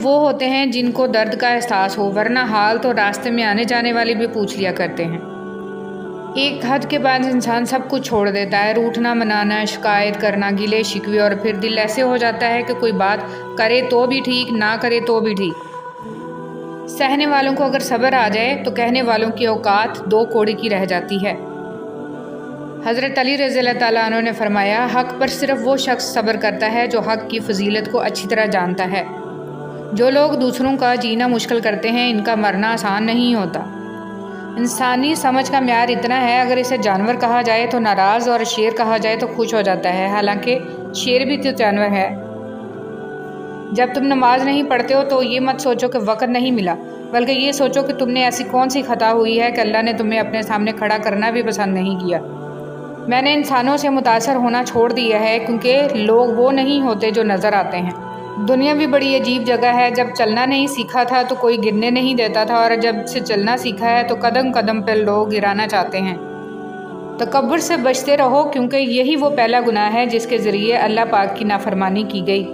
وہ ہوتے ہیں جن کو درد کا احساس ہو، ورنہ حال تو راستے میں آنے جانے والے بھی پوچھ لیا کرتے ہیں۔ ایک حد کے بعد انسان سب کچھ چھوڑ دیتا ہے، روٹھنا منانا، شکایت کرنا، گلے شکوے، اور پھر دل ایسے ہو جاتا ہے کہ کوئی بات کرے تو بھی ٹھیک، نہ کرے تو بھی ٹھیک۔ سہنے والوں کو اگر صبر آ جائے تو کہنے والوں کی اوقات دو کوڑی کی رہ جاتی ہے۔ حضرت علی رضی اللہ تعالیٰ عنہ نے فرمایا، حق پر صرف وہ شخص صبر کرتا ہے جو حق کی فضیلت کو اچھی طرح جانتا ہے۔ جو لوگ دوسروں کا جینا مشکل کرتے ہیں، ان کا مرنا آسان نہیں ہوتا۔ انسانی سمجھ کا معیار اتنا ہے، اگر اسے جانور کہا جائے تو ناراض اور شیر کہا جائے تو خوش ہو جاتا ہے، حالانکہ شیر بھی تو جانور ہے۔ جب تم نماز نہیں پڑھتے ہو تو یہ مت سوچو کہ وقت نہیں ملا، بلکہ یہ سوچو کہ تم نے ایسی کون سی خطا ہوئی ہے کہ اللہ نے تمہیں اپنے سامنے کھڑا کرنا بھی پسند نہیں کیا۔ میں نے انسانوں سے متاثر ہونا چھوڑ دیا ہے، کیونکہ لوگ وہ نہیں ہوتے جو نظر آتے ہیں۔ دنیا بھی بڑی عجیب جگہ ہے، جب چلنا نہیں سیکھا تھا تو کوئی گرنے نہیں دیتا تھا، اور جب سے چلنا سیکھا ہے تو قدم قدم پر لوگ گرانا چاہتے ہیں۔ تکبر سے بچتے رہو، کیونکہ یہی وہ پہلا گناہ ہے جس کے ذریعے اللہ پاک کی نافرمانی کی گئی۔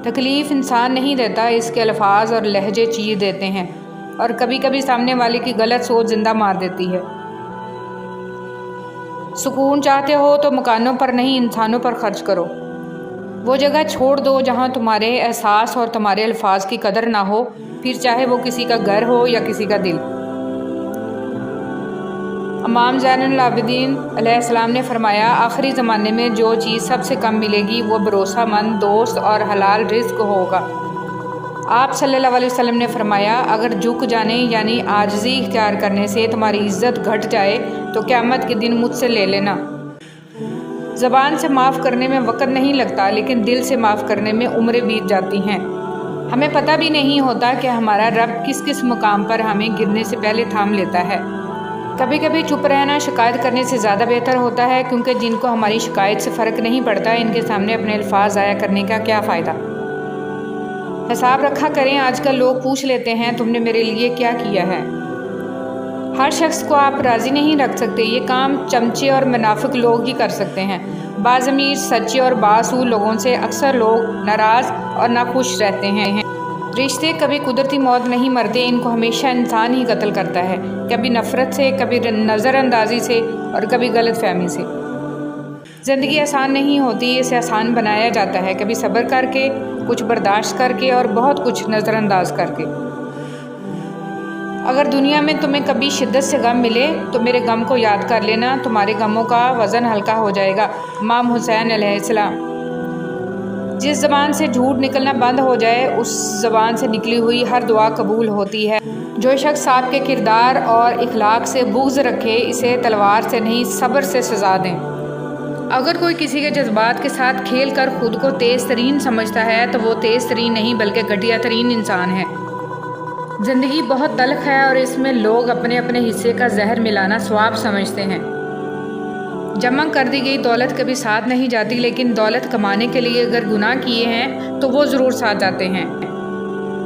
تکلیف انسان نہیں دیتا، اس کے الفاظ اور لہجے چیر دیتے ہیں، اور کبھی کبھی سامنے والے کی غلط سوچ زندہ مار دیتی ہے۔ سکون چاہتے ہو تو مکانوں پر نہیں، انسانوں پر خرچ کرو۔ وہ جگہ چھوڑ دو جہاں تمہارے احساس اور تمہارے الفاظ کی قدر نہ ہو، پھر چاہے وہ کسی کا گھر ہو یا کسی کا دل۔ امام زین العابدین علیہ السلام نے فرمایا، آخری زمانے میں جو چیز سب سے کم ملے گی وہ بھروسہ مند دوست اور حلال رزق ہوگا۔ آپ صلی اللہ علیہ وسلم نے فرمایا، اگر جھک جانے یعنی عاجزی اختیار کرنے سے تمہاری عزت گھٹ جائے تو قیامت کے دن مجھ سے لے لینا۔ زبان سے معاف کرنے میں وقت نہیں لگتا، لیکن دل سے معاف کرنے میں عمریں بیت جاتی ہیں۔ ہمیں پتہ بھی نہیں ہوتا کہ ہمارا رب کس کس مقام پر ہمیں گرنے سے پہلے تھام لیتا ہے۔ کبھی کبھی چپ رہنا شکایت کرنے سے زیادہ بہتر ہوتا ہے، کیونکہ جن کو ہماری شکایت سے فرق نہیں پڑتا، ان کے سامنے اپنے الفاظ ضائع کرنے کا کیا فائدہ۔ حساب رکھا کریں، آج کل لوگ پوچھ لیتے ہیں تم نے میرے لیے کیا کیا ہے۔ ہر شخص کو آپ راضی نہیں رکھ سکتے، یہ کام چمچے اور منافق لوگ ہی کر سکتے ہیں۔ بعض امیر، سچے اور بااصول لوگوں سے اکثر لوگ ناراض اور ناخوش رہتے ہیں۔ رشتے کبھی قدرتی موت نہیں مرتے، ان کو ہمیشہ انسان ہی قتل کرتا ہے، کبھی نفرت سے، کبھی نظر اندازی سے، اور کبھی غلط فہمی سے۔ زندگی آسان نہیں ہوتی، اسے آسان بنایا جاتا ہے، کبھی صبر کر کے، کچھ برداشت کر کے، اور بہت کچھ نظر انداز کر کے۔ اگر دنیا میں تمہیں کبھی شدت سے غم ملے تو میرے غم کو یاد کر لینا، تمہارے غموں کا وزن ہلکا ہو جائے گا۔ امام حسین علیہ السلام۔ جس زبان سے جھوٹ نکلنا بند ہو جائے، اس زبان سے نکلی ہوئی ہر دعا قبول ہوتی ہے۔ جو شخص آپ کے کردار اور اخلاق سے بغض رکھے، اسے تلوار سے نہیں صبر سے سزا دیں۔ اگر کوئی کسی کے جذبات کے ساتھ کھیل کر خود کو تیز ترین سمجھتا ہے تو وہ تیز ترین نہیں بلکہ گھٹیا ترین انسان ہے۔ زندگی بہت تلخ ہے، اور اس میں لوگ اپنے اپنے حصے کا زہر ملانا ثواب سمجھتے ہیں۔ جمع کر دی گئی دولت کبھی ساتھ نہیں جاتی، لیکن دولت کمانے کے لیے اگر گناہ کیے ہیں تو وہ ضرور ساتھ جاتے ہیں۔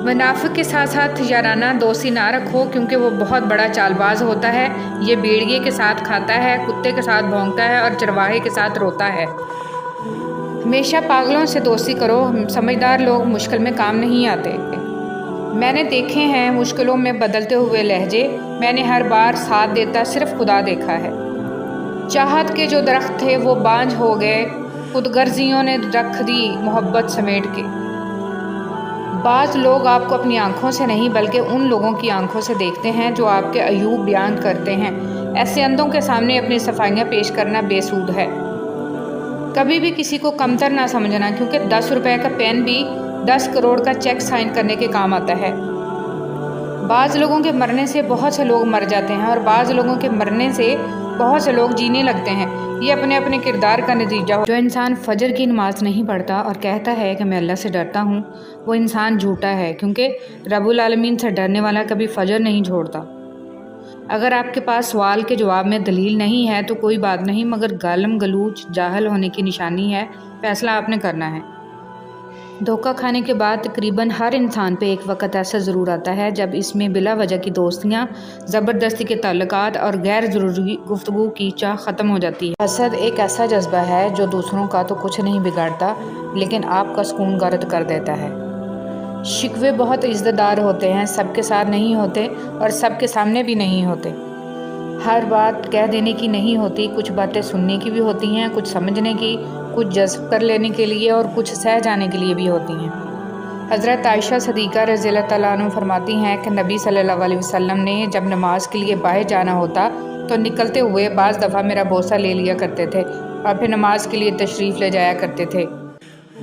منافق کے ساتھ ساتھ یارانہ دوستی نہ رکھو، کیونکہ وہ بہت بڑا چال باز ہوتا ہے۔ یہ بھیڑیے کے ساتھ کھاتا ہے، کتے کے ساتھ بھونکتا ہے، اور چرواہے کے ساتھ روتا ہے۔ ہمیشہ پاگلوں سے دوستی کرو، سمجھدار لوگ مشکل میں کام نہیں آتے۔ میں نے دیکھے ہیں مشکلوں میں بدلتے ہوئے لہجے، میں نے ہر بار ساتھ دیتا صرف خدا دیکھا ہے۔ چاہت کے جو درخت تھے وہ بانجھ ہو گئے، خود غرضیوں نے رکھ دی محبت سمیٹ کے۔ بعض لوگ آپ کو اپنی آنکھوں سے نہیں بلکہ ان لوگوں کی آنکھوں سے دیکھتے ہیں جو آپ کے عیوب بیان کرتے ہیں۔ ایسے اندھوں کے سامنے اپنی صفائیاں پیش کرنا بے سود ہے۔ کبھی بھی کسی کو کمتر نہ سمجھنا، کیونکہ 10 روپے کا پین بھی 10 کروڑ کا چیک سائن کرنے کے کام آتا ہے۔ بعض لوگوں کے مرنے سے بہت سے لوگ مر جاتے ہیں، اور بعض لوگوں کے مرنے سے بہت سے لوگ جینے لگتے ہیں۔ یہ اپنے اپنے کردار کا نتیجہ ہو۔ جو انسان فجر کی نماز نہیں پڑھتا اور کہتا ہے کہ میں اللہ سے ڈرتا ہوں، وہ انسان جھوٹا ہے، کیونکہ رب العالمین سے ڈرنے والا کبھی فجر نہیں چھوڑتا۔ اگر آپ کے پاس سوال کے جواب میں دلیل نہیں ہے تو کوئی بات نہیں، مگر گالم گلوچ جاہل ہونے کی نشانی ہے، فیصلہ آپ نے کرنا ہے۔ دھوکہ کھانے کے بعد تقریباً ہر انسان پہ ایک وقت ایسا ضرور آتا ہے جب اس میں بلا وجہ کی دوستیاں، زبردستی کے تعلقات اور غیر ضروری گفتگو کی چاہ ختم ہو جاتی ہے۔ حسد ایک ایسا جذبہ ہے جو دوسروں کا تو کچھ نہیں بگاڑتا، لیکن آپ کا سکون غارت کر دیتا ہے۔ شکوے بہت عزت دار ہوتے ہیں، سب کے ساتھ نہیں ہوتے اور سب کے سامنے بھی نہیں ہوتے۔ ہر بات کہہ دینے کی نہیں ہوتی، کچھ باتیں سننے کی بھی ہوتی ہیں، کچھ سمجھنے کی، کچھ جذب کر لینے کے لیے اور کچھ سہ جانے کے لیے بھی ہوتی ہیں۔ حضرت عائشہ صدیقہ رضی اللہ تعالیٰ عنہ فرماتی ہیں کہ نبی صلی اللہ علیہ وسلم نے جب نماز کے لیے باہر جانا ہوتا تو نکلتے ہوئے بعض دفعہ میرا بوسہ لے لیا کرتے تھے اور پھر نماز کے لیے تشریف لے جایا کرتے تھے۔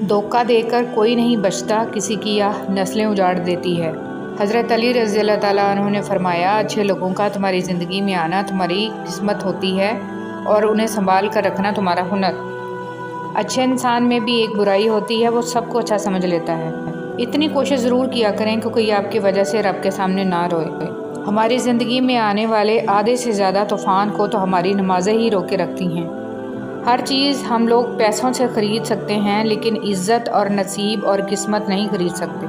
دھوکہ دے کر کوئی نہیں بچتا، کسی کی نسلیں اجاڑ دیتی ہے۔ حضرت علی رضی اللہ تعالیٰ عنہ نے فرمایا، اچھے لوگوں کا تمہاری زندگی میں آنا تمہاری قسمت ہوتی ہے اور انہیں سنبھال کر رکھنا تمہارا ہنر۔ اچھے انسان میں بھی ایک برائی ہوتی ہے، وہ سب کو اچھا سمجھ لیتا ہے۔ اتنی کوشش ضرور کیا کریں کہ کوئی آپ کی وجہ سے رب کے سامنے نہ روئے۔ ہماری زندگی میں آنے والے آدھے سے زیادہ طوفان کو تو ہماری نمازیں ہی روکے رکھتی ہیں۔ ہر چیز ہم لوگ پیسوں سے خرید سکتے ہیں، لیکن عزت اور نصیب اور قسمت نہیں خرید سکتے۔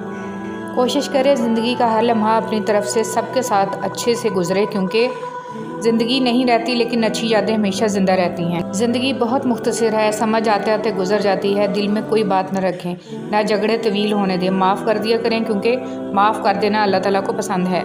کوشش کریں زندگی کا ہر لمحہ اپنی طرف سے سب کے ساتھ اچھے سے گزرے، کیونکہ زندگی نہیں رہتی لیکن اچھی یادیں ہمیشہ زندہ رہتی ہیں۔ زندگی بہت مختصر ہے، سمجھ آتے آتے گزر جاتی ہے۔ دل میں کوئی بات نہ رکھیں، نہ جھگڑے طویل ہونے دیں، معاف کر دیا کریں، کیونکہ معاف کر دینا اللہ تعالیٰ کو پسند ہے۔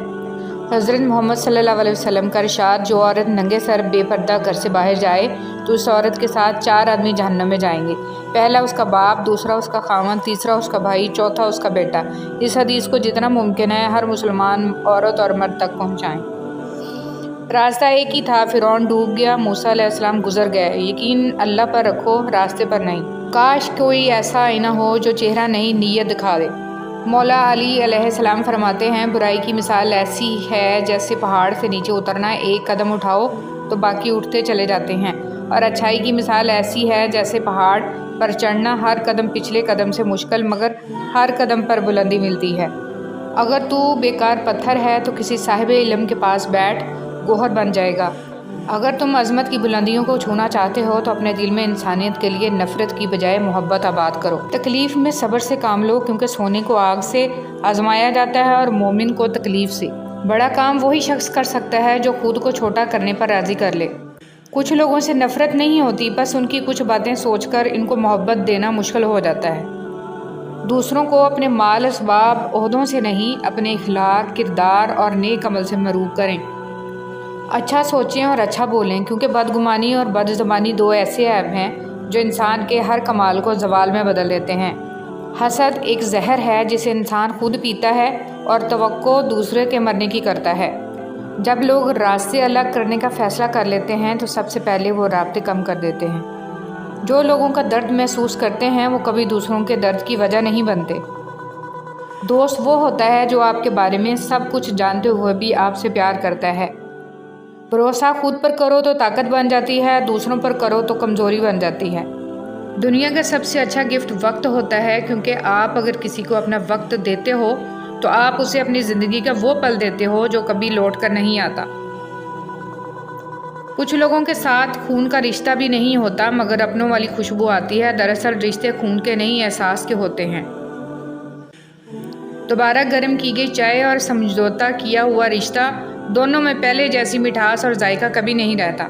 حضرت محمد صلی اللہ علیہ وسلم کا ارشاد، جو عورت ننگے سر بے پردہ گھر سے باہر جائے تو اس عورت کے ساتھ 4 آدمی جہنم میں جائیں گے، پہلا اس کا باپ، دوسرا اس کا خاوند، تیسرا اس کا بھائی، چوتھا اس کا بیٹا۔ اس حدیث کو جتنا ممکن ہے ہر مسلمان عورت اور مرد تک پہنچائیں۔ راستہ ایک ہی تھا، فرعون ڈوب گیا، موسیٰ علیہ السلام گزر گئے۔ یقین اللہ پر رکھو، راستے پر نہیں۔ کاش کوئی ایسا آئینہ ہو جو چہرہ نہیں نیت دکھا دے۔ مولا علی علیہ السلام فرماتے ہیں، برائی کی مثال ایسی ہے جیسے پہاڑ سے نیچے اترنا، ایک قدم اٹھاؤ تو باقی اٹھتے چلے جاتے ہیں، اور اچھائی کی مثال ایسی ہے جیسے پہاڑ پر چڑھنا، ہر قدم پچھلے قدم سے مشکل مگر ہر قدم پر بلندی ملتی ہے۔ اگر تو بیکار پتھر ہے تو کسی صاحب علم کے پاس بیٹھ، گوہر بن جائے گا۔ اگر تم عظمت کی بلندیوں کو چھونا چاہتے ہو تو اپنے دل میں انسانیت کے لیے نفرت کی بجائے محبت آباد کرو۔ تکلیف میں صبر سے کام لو، کیونکہ سونے کو آگ سے آزمایا جاتا ہے اور مومن کو تکلیف سے۔ بڑا کام وہی شخص کر سکتا ہے جو خود کو چھوٹا کرنے پر راضی کر لے۔ کچھ لوگوں سے نفرت نہیں ہوتی، بس ان کی کچھ باتیں سوچ کر ان کو محبت دینا مشکل ہو جاتا ہے۔ دوسروں کو اپنے مال، اسباب، عہدوں سے نہیں، اپنے اخلاق، کردار اور نیک عمل سے مروب کریں۔ اچھا سوچیں اور اچھا بولیں، کیونکہ بدگمانی اور بد زبانی 2 ایسے عیب ہیں جو انسان کے ہر کمال کو زوال میں بدل دیتے ہیں۔ حسد ایک زہر ہے جسے انسان خود پیتا ہے اور توقع دوسرے کے مرنے کی کرتا ہے۔ جب لوگ راستے الگ کرنے کا فیصلہ کر لیتے ہیں تو سب سے پہلے وہ رابطے کم کر دیتے ہیں۔ جو لوگوں کا درد محسوس کرتے ہیں وہ کبھی دوسروں کے درد کی وجہ نہیں بنتے۔ دوست وہ ہوتا ہے جو آپ کے بارے میں سب کچھ جانتے ہوئے بھی آپ سے پیار کرتا ہے۔ بھروسہ خود پر کرو تو طاقت بن جاتی ہے، دوسروں پر کرو تو کمزوری بن جاتی ہے۔ دنیا کا سب سے اچھا گفٹ وقت ہوتا ہے، کیونکہ آپ اگر کسی کو اپنا وقت دیتے ہو تو آپ اسے اپنی زندگی کا وہ پل دیتے ہو جو کبھی لوٹ کر نہیں آتا۔ کچھ لوگوں کے ساتھ خون کا رشتہ بھی نہیں ہوتا مگر اپنوں والی خوشبو آتی ہے، دراصل رشتے خون کے نہیں احساس کے ہوتے ہیں۔ دوبارہ گرم کی گئی چائے اور سمجھوتا کیا ہوا رشتہ، دونوں میں پہلے جیسی مٹھاس اور ذائقہ کبھی نہیں رہتا۔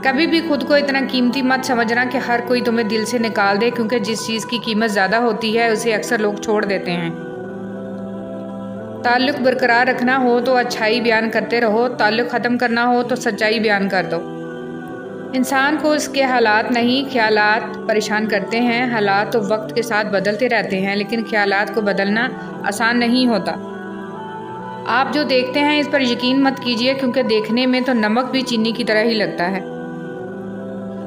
کبھی بھی خود کو اتنا قیمتی مت سمجھنا کہ ہر کوئی تمہیں دل سے نکال دے، کیونکہ جس چیز کی قیمت زیادہ ہوتی ہے اسے اکثر لوگ چھوڑ دیتے ہیں۔ تعلق برقرار رکھنا ہو تو اچھائی بیان کرتے رہو، تعلق ختم کرنا ہو تو سچائی بیان کر دو۔ انسان کو اس کے حالات نہیں خیالات پریشان کرتے ہیں۔ حالات تو وقت کے ساتھ بدلتے رہتے ہیں، لیکن خیالات کو بدلنا آسان نہیں ہوتا۔ آپ جو دیکھتے ہیں اس پر یقین مت کیجیے، کیونکہ دیکھنے میں تو نمک بھی چینی کی طرح ہی لگتا ہے۔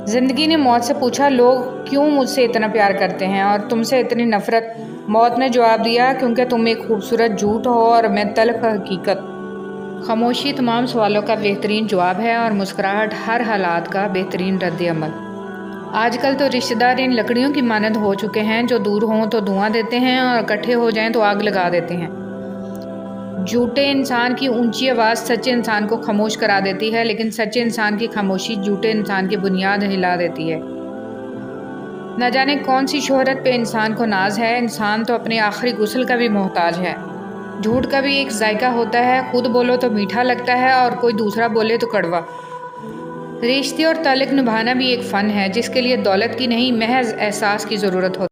زندگی نے موت سے پوچھا، لوگ کیوں مجھ سے اتنا پیار کرتے ہیں اور تم سے اتنی نفرت؟ موت نے جواب دیا، کیونکہ تم ایک خوبصورت جھوٹ ہو اور میں تلخ حقیقت۔ خاموشی تمام سوالوں کا بہترین جواب ہے اور مسکراہٹ ہر حالات کا بہترین رد عمل۔ آج کل تو رشتہ دار ان لکڑیوں کی مانند ہو چکے ہیں جو دور ہوں تو دھواں دیتے ہیں اور اکٹھے ہو جائیں تو آگ لگا دیتے ہیں۔ جھوٹے انسان کی اونچی آواز سچے انسان کو خاموش کرا دیتی ہے، لیکن سچے انسان کی خاموشی جھوٹے انسان کی بنیاد ہلا دیتی ہے۔ نہ جانے کون سی شہرت پہ انسان کو ناز ہے، انسان تو اپنے آخری غسل کا بھی محتاج ہے۔ جھوٹ کا بھی ایک ذائقہ ہوتا ہے، خود بولو تو میٹھا لگتا ہے اور کوئی دوسرا بولے تو کڑوا۔ رشتے اور تعلق نبھانا بھی ایک فن ہے جس کے لیے دولت کی نہیں محض احساس کی ضرورت ہوتی ہے۔